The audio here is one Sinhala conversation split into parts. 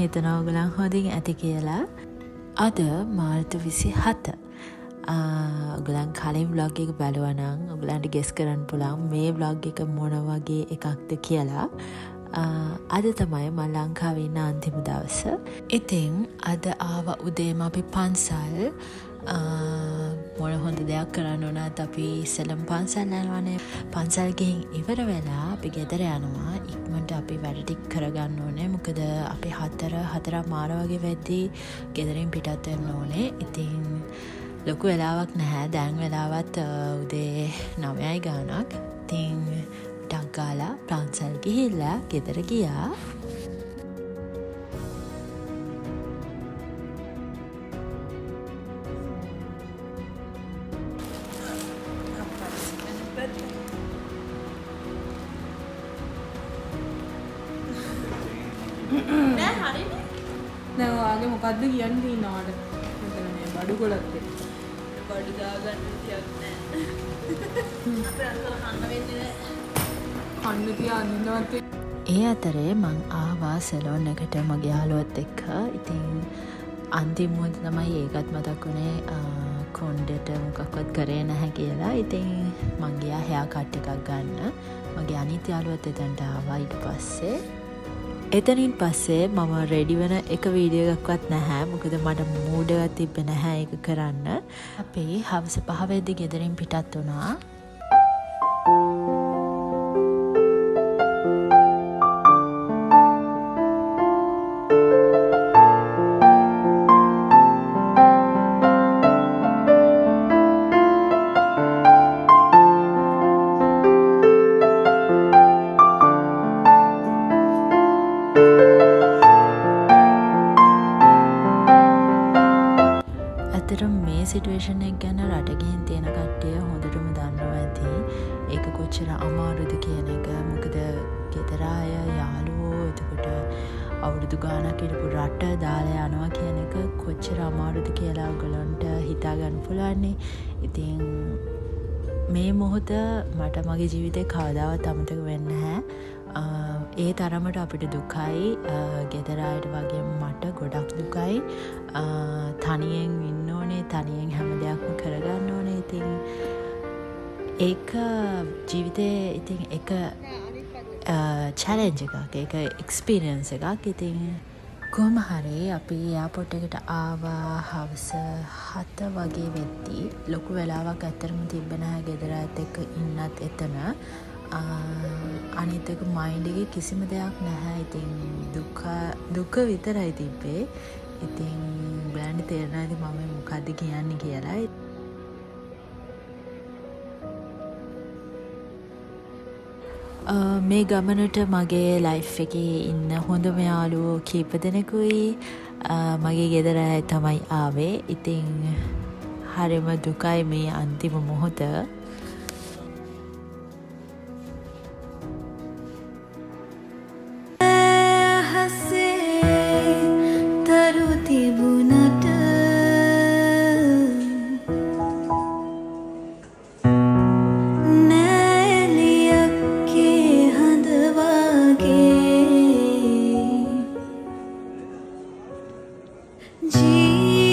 හිතනවා ඔයගොල්ලන් හොඳින් ඇති කියලා. අද මාර්තු 27. ඔයගොල්ලන් කලින් vlog එක බලුවා නම් ඔයගොල්ලන්ට guess කරන්න පුළුවන් මේ vlog එක මොන වගේ එකක්ද කියලා. අද තමයි මම ලංකාවේ ඉන්න අන්තිම දවස. ඉතින් අද ආවා උදේම අපි පන්සල් මොන හොඳ දෙයක් කරන්න උනත් අපි ඉස්සෙල්ලම පන්සල් යනවානේ. පන්සල් ගිහින් ඉවර වෙලා අපි ගෙදර යනවා. ඉක්මනට අපි වැඩ ටික කරගන්න ඕනේ. මොකද අපි 4:00 වගේ වෙද්දී ගෙදරින් පිටත් වෙන්න ඕනේ. ඉතින් ලොකු වෙලාවක් නැහැ. දැන් වෙලාවත් උදේ 9යි ගානක්. ඉතින් ටක් ගාලා පන්සල් ගිහිල්ලා ගෙදර ගියා. නෑ හරිනේ. දැන් ඔයාගේ මොකද්ද කියන්න තියෙනවද? මෙතන මේ බඩු ගොඩක් තියෙනවා. බඩු දාගන්න විදියක් නෑ. අපේ අතල කන්න වෙන්නේ නෑ. කන්න තියානින්නවත්. ඒ අතරේ මං ආවා සැලොන් එකට මගේ යාළුවත් එක්ක. ඉතින් අන්තිම මොහොත තමයි ඒකත් මතක් වුණේ කොණ්ඩෙට මොකක්වත් කරේ නැහැ කියලා. ඉතින් මං ගියා හෙයා කට් එකක් ගන්න. මගේ අනිත් යාළුවත් එතනට ආවා ඊට පස්සේ. එතනින් පස්සේ මම රෙඩි වෙන එක වීඩියෝ එකක්වත් නැහැ. මොකද මට මූඩ් එකක් තිබ්බේ නැහැ ඒක කරන්න. අපි හවස 5 වෙද්දි ගෙදරින් පිටත් වුණා. මේ සිටුවේෂන් එක ගැන රට ගිහින් තියෙන කට්ටිය හොඳටම දන්නවා ඇති. ඒක කොච්චර අමාරුද කියන එක. මොකද ගෙදර අය යාළුවෝ එතකොට අවුරුදු ගාණක් හිටපු රට දාලා යනවා කියන එක කොච්චර අමාරුද කියලා ඔයගලන්ට හිතා ගන්න පුළුවන්. ඉතින් මේ මොහොත මට මගේ ජීවිතේ කවදාවත් අමතක වෙන්නේ නැහැ. ඒ තරමට අපිට දුකයි. ගෙදර අයට වගේ මට ගොඩක් දුකයි. තනියෙන් ඉන්න ඕනේ, තනියෙන් හැම දෙයක්ම කරගන්න ඕනේ. ඉතින් ඒක ජීවිතේ ඉතින් එක චැලෙන්ජ් එකක්, ඒක එක්ස්පීරියන්ස් එකක්. ඉතින් කොහොම හරි අපි එයාපෝට් එකට ආවා හවස 7 වගේ වෙද්දී. ලොකු වෙලාවක් ඇත්තටම තිබ්බේ නැහැ ගෙදර අයත් එක්ක ඉන්නත් එතන. අනිත් එක මයින්ඩ් එකේ කිසිම දෙයක් නැහැ. ඉතින් දුක විතරයි තිබ්බේ. ඉතින් බෑන්ඩ් තේරෙනවාද මම මොකද්ද කියන්නේ කියලා. මේ ගමනට මගේ ලයිෆ් එකේ ඉන්න හොඳම යාළුවෝ කීප දෙනෙකුයි මගේ ගෙදර අය තමයි ආවේ. ඉතින් හරිම දුකයි මේ අන්තිම මොහොත.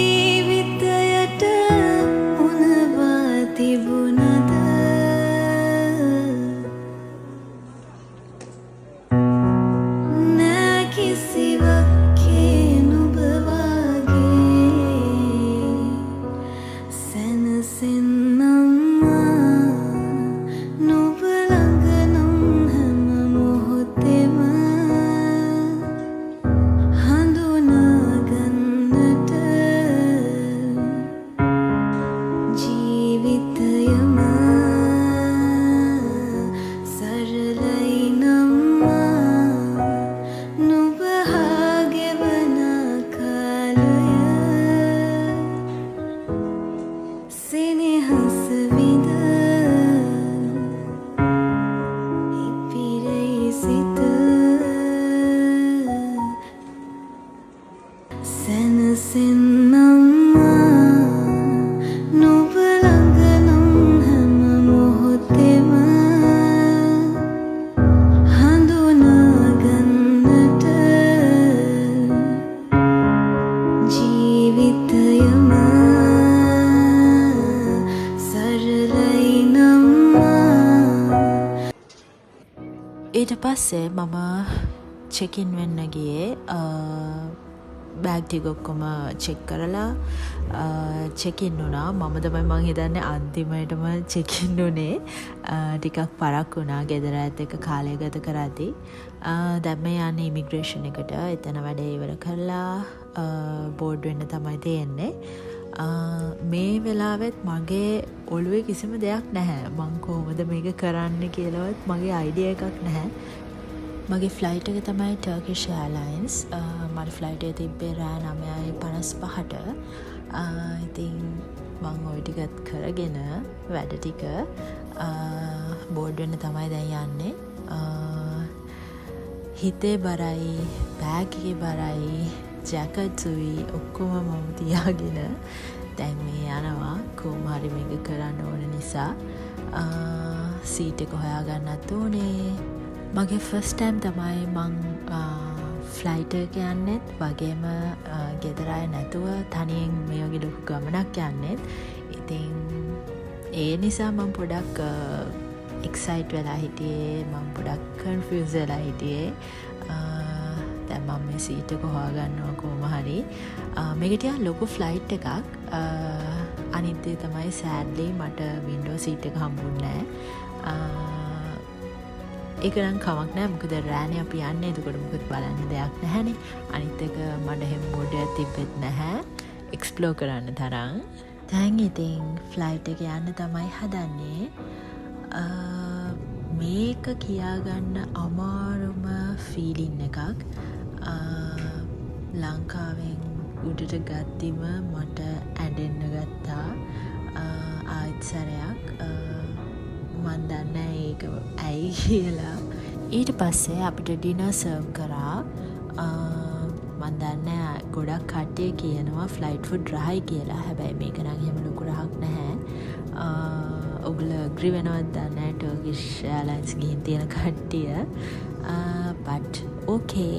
ජීවිතයට මොනවා තිබුණත් පස්සේ මම චෙකින් වෙන්න ගියේ බෑග් ටික ඔක්කොම චෙක් කරලා චෙකින් වුණා. මම තමයි මං හිතන්නේ අන්තිමටම චෙකින් වුණේ. ටිකක් පරක් වුණා ගෙදර ඇත් එක්ක කාලය ගත කරද්දී. දැන් මේ යන්නේ ඉමිග්‍රේෂන් එකට. එතන වැඩේ ඉවර කරලා බෝඩ් වෙන්න තමයි තියෙන්නේ. මේ වෙලාවෙත් මගේ ඔළුවේ කිසිම දෙයක් නැහැ. මං කොහොමද මේක කරන්න කියලාවත් මගේ අයිඩියා එකක් නැහැ. මගේ ෆ්ලයිට් එක තමයි Turkish Airlines. මට ෆ්ලයිට් එක තිබ්බේ රෑ 9:55ට. ඉතින් මං ওই ටිකත් කරගෙන වැඩ ටික බෝඩ් වෙන්න තමයි දැන් යන්නේ. හිතේ බරයි, බෑග් එකේ බරයි, ජැකට්ුයි ඔක්කොම මම තියාගෙන දැන් මේ යනවා. කොහොම හරි මේක කරන්න ඕන නිසා සීට් එක හොයාගන්නත් ඕනේ. මගේ ෆස්ට් ටයිම් තමයි මං ෆ්ලයිට් එක යන්නෙත් වගේම ගෙදර අය නැතුව තනියෙන් මේ වගේ ලොකු ගමනක් යන්නෙත්. ඉතින් ඒ නිසා මං පොඩක් එක්සයිට් වෙලා හිටියේ. මං පොඩක් කන්ෆියුස් වෙලා හිටියේ. දැන් මම මේ සීට් එක හොයාගන්නවා කොහොම හරි. මේක ටිකක් ලොකු ෆ්ලයිට් එකක්. අනිත් දේ තමයි සෑඩ්ලි මට වින්ඩෝ සීට් එක හම්බුන්නේ නැහැ. ඒක නම් කමක් නැහැ. මොකද රෑනේ අපි යන්නේ. එතකොට මොකද බලන්න දෙයක් නැහැනේ. අනිත් එක මට හැම බෝඩයක් තිබෙත් නැහැ එක්ස්ප්ලෝර් කරන්න තරම්. දැන් ඉතින් ෆ්ලයිට් එක යන්න තමයි හදන්නේ. මේක කියාගන්න අමාරුම ෆීලින් එකක්. ලංකාවෙන් උඩට ගත්තිම මට ඇඬෙන්න ගත්තා. ආයෙත් සැරයක් මන් දන්නේ ඒක ඇයි කියලා. ඊට පස්සේ අපිට ඩිනර් සර්ව් කරා. මන් දන්නේ ගොඩක් කට්ටිය කියනවා ෆ්ලයිට් ෆුඩ් රහයි කියලා. හැබැයි මේක නම් එහෙම ලොකු රහක් නැහැ. ඔගොල්ලෝ ඇග්‍රි වෙනවද දන්නේ නැහැ Turkish Airlines ගිහින් තියෙන කට්ටිය. but okay.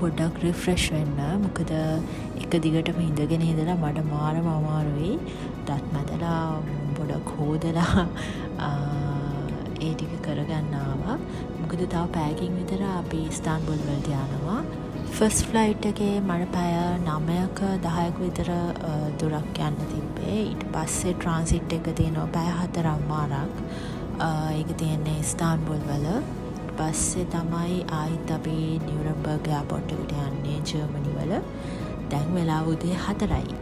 පොඩ්ඩක් රිෆ්‍රෙෂ් වෙන්න. මොකද එක දිගටම ඉඳගෙන ඉඳලා මට මාරම අමාරුයි. දත් මැදලා පොඩක් හොදලා ඒ ටික කරගන්න ආවා. මොකද තව පැයකින් විතර අපි ඉස්තාන්බුල් වලට යනවා. ෆස්ට් ෆ්ලයිට් එකේ මට පැය 9ක 10ක විතර දුරක් යන්න තිබ්බේ. ඊට පස්සේ ට්‍රාන්සිට් එක තියෙනවා පැය 4මාරක්. ඒක තියෙන්නේ ඉස්තාන්බුල් වල. පස්සේ තමයි ආයිත් අපි නියුරම්බර්ග් එයාපෝට් එකට යන්නේ ජර්මනි වල. දැන් වෙලාව උදේ 4යි.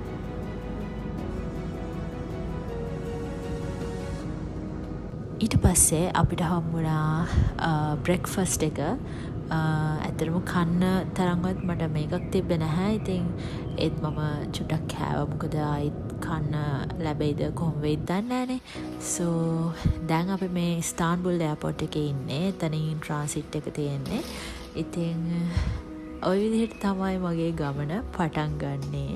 ඊට පස්සේ අපිට හම්බුණා බ්‍රෙක්ෆාස්ට් එක. ඇත්තටම කන්න තරම්වත් මට මේකක් තිබ්බේ නැහැ. ඉතින් ඒත් මම චුට්ටක් කෑවා. මොකද ආයිත් කන්න ලැබෙයිද කොහොම වෙයිද දන්නේ නැහනේ. සෝ දැන් අපි මේ ඉස්තාන්බුල් එයාපෝට් එකේ ඉන්නේ. එතනින් ට්‍රාන්සිට් එක තියෙන්නේ. ඉතින් ওই විදිහට තමයි මගේ ගමන පටන් ගන්නේ.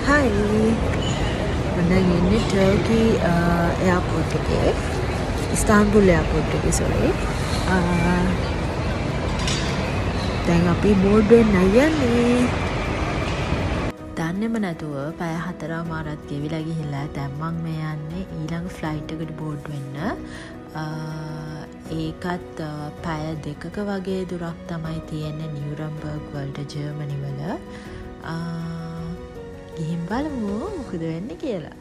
Hi, මම ඉන්නේ ටර්කි එයාපෝට් එකේ. ඉස්තාන්බුල් එයාපෝට් එකේ sorry. දැන් අපි බෝඩ් වෙන්න යන්නේ. දන්නේම නැතුව පැය 4මාරක් ගෙවිලා ගිහිල්ලා දැන් මම මේ යන්නේ ඊළඟ ෆ්ලයිට් එකට බෝඩ් වෙන්න. ඒකත් පැය 2ක වගේ දුරක් තමයි තියෙන්නේ නිව්රම්බර්ග් වලට ජර්මනි වල. ගිහින් බලමු මොකද වෙන්නේ කියලා.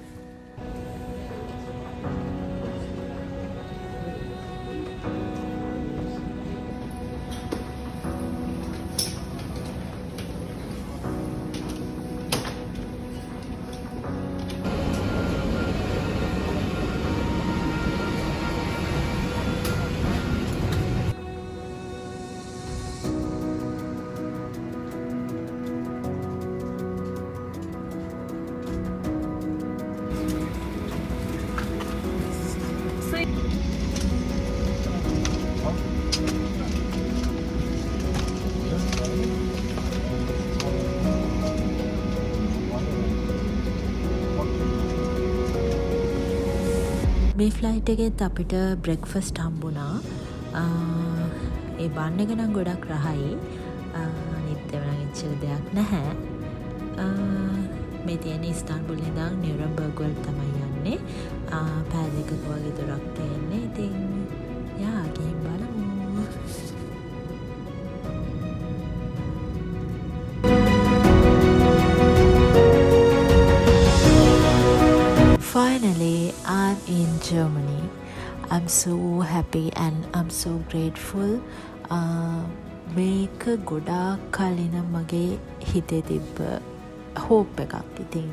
මේ ෆ්ලයිට් එකෙත් අපිට බ්‍රෙක්ෆස්ට් හම්බුණා. ඒ බන් එක නම් ගොඩක් රහයි. අනිත් ඒවා නම් එච්චර දෙයක් නැහැ. මේ තියෙන ඉස්තාන්බුල් ඉඳන් නිව්රම්බර්ග් වලට තමයි යන්නේ. පැය 2ක වගේ දුරක් තියෙන්නේ. ඉතින් යා ගිහින් බලමු. Finally, I'm in Germany. I'm so happy and I'm so grateful. මේක ගොඩාක් කලින් මගේ හිතේ තිබ්බ hope එකක්. ඉතින්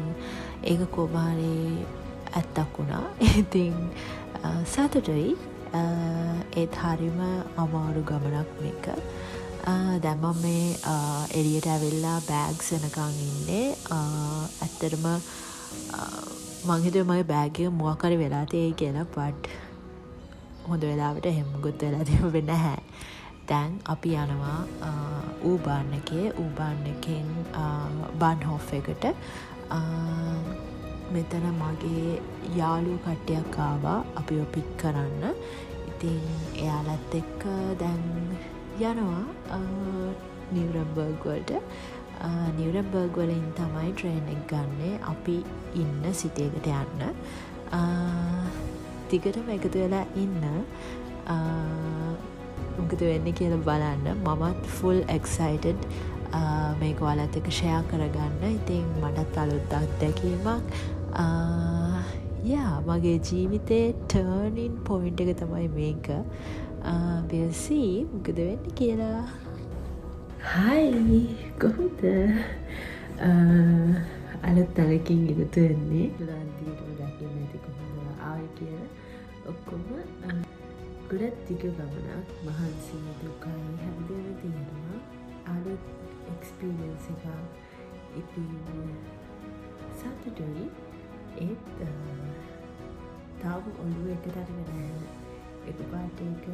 ඒක කොහොමහරි ඇත්තක් වුණා. ඉතින් සතුටුයි. ඒත් හරිම අමාරු ගමනක් මේක. දැන් මම මේ එළියට ඇවිල්ලා බෑග්ස් එනකන් ඉන්නේ. ඇත්තටම මං හිතුවේ මගේ බෑග් එක මොකක් හරි වෙලා තියෙයි කියලා, බට් හොඳ වෙලාවට එහෙම මොකුත් වෙලා තිබුණේ නැහැ. දැන් අපි යනවා ඌබාන් එකෙන් බන්හොෆ් එකට. මෙතන මගේ යාළුවෝ කට්ටියක් ආවා අපිව පික් කරන්න. ඉතින් එයාලත් එක්ක දැන් යනවා නිව්රම්බර්ග් වලට. නිව්රම්බර්ග් වලින් තමයි ට්‍රේන් එක ගන්නේ අපි ඉන්න සිටි එකට යන්න. ටිකටම එකතු වෙලා ඉන්න. මොකද වෙන්නේ කියලා බලන්න. මමත් full excited මේක ඔයාලත් එක්ක share කරගන්න. ඉතින් මටත් අලුත් අත්දැකීමක්. මගේ ජීවිතේ turning point එක තමයි මේක. we'll see මොකද වෙන්නේ කියලා. Hi, කොහොමද? අලුත් තැනකින් එකතු වෙන්නේ. ලන්දීටම දකින්න ඇති කොහොමද ආවේ කියලා. ඔක්කොම ගොඩක් දිග ගමනක්, මහන්සි දුකයි හැමදේම තියෙනවා. අලුත් එක්ස්පීරියන්ස් එකක්. ඉතින් සතුටුයි. ඒත් තාම ඔළුව එකට අරගෙන නැහැ. එකපාරට ඒක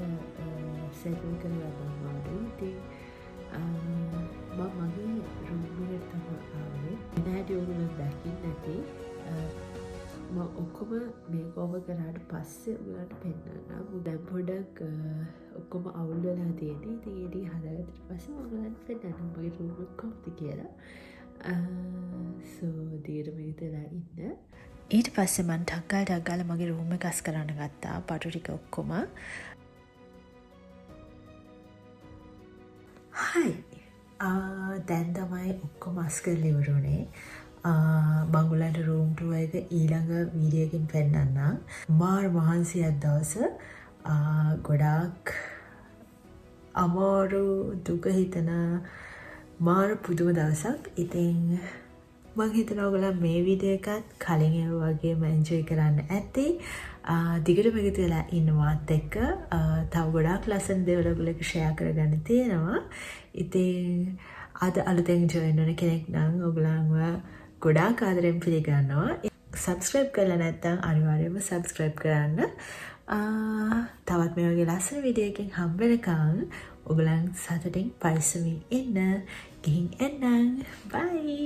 සෙටල් කරගන්න අමාරුයි. ඉතින් මගේ රූම් එකට තමයි ආවේ. එනහැටි ඔයගොල්ලෝ දකින්න ඇති. මම ඔක්කොම මේක ඕවර් කරාට පස්සේ ඔයාලට පෙන්නන්නම්. දැන් පොඩක් ඔක්කොම අවුල් වෙලා තියෙන්නේ. ඉතින් ඒ ටික හදාගත්තට පස්සේ ඔයාලට පෙන්නන්නම් මගේ රූම් එක කොහොමද කියලා. දිගටම ඉතලා ඉන්න. ඊට පස්සේ මම ටක් ගාලා මගේ රූම් එක අස් කරන්න ගත්තා. පටු ටික ඔක්කොම. Hi. දැන් තමයි ඔක්කොම අස් කරලා ඉවරුනේ. මම ඔයාලට රූම් ටුවර් එක ඊළඟ වීඩියෝ එකකින් පෙන්නන්නම්. මාර මහන්සියක් දවස. ගොඩාක් අමාරු දුක හිතන මාර පුදුම දවසක්. ඉතින් මං හිතනවා ඔයගොල්ලෝ මේ වීඩියෝ එකත් කලින් ඒවා වගේම එන්ජොයි කරන්න ඇති. දිගටම එකතු වෙලා ඉන්න මාත් එක්ක තව ගොඩාක් ලස්සන දේවල් ඔයගොල්ලෝ ෂෙයා කරගන්න තියෙනවා. ඉතින් අද අලුතෙන් ජොයින් වෙන කෙනෙක් නම් ඔයගොල්ලන්ව ගොඩාක් ආදරෙන් පිළිගන්නවා. සබ්ස්ක්‍රයිබ් කරලා නැත්නම් අනිවාර්යයෙන්ම සබ්ස්ක්‍රයිබ් කරන්න. තවත් මේ වගේ ලස්සන වීඩියෝ එකකින් හම්බ වෙනකන් ඔයගොල්ලන් සතුටින් පරිස්සමින් ඉන්න. ගිහින් එන්න. බයි.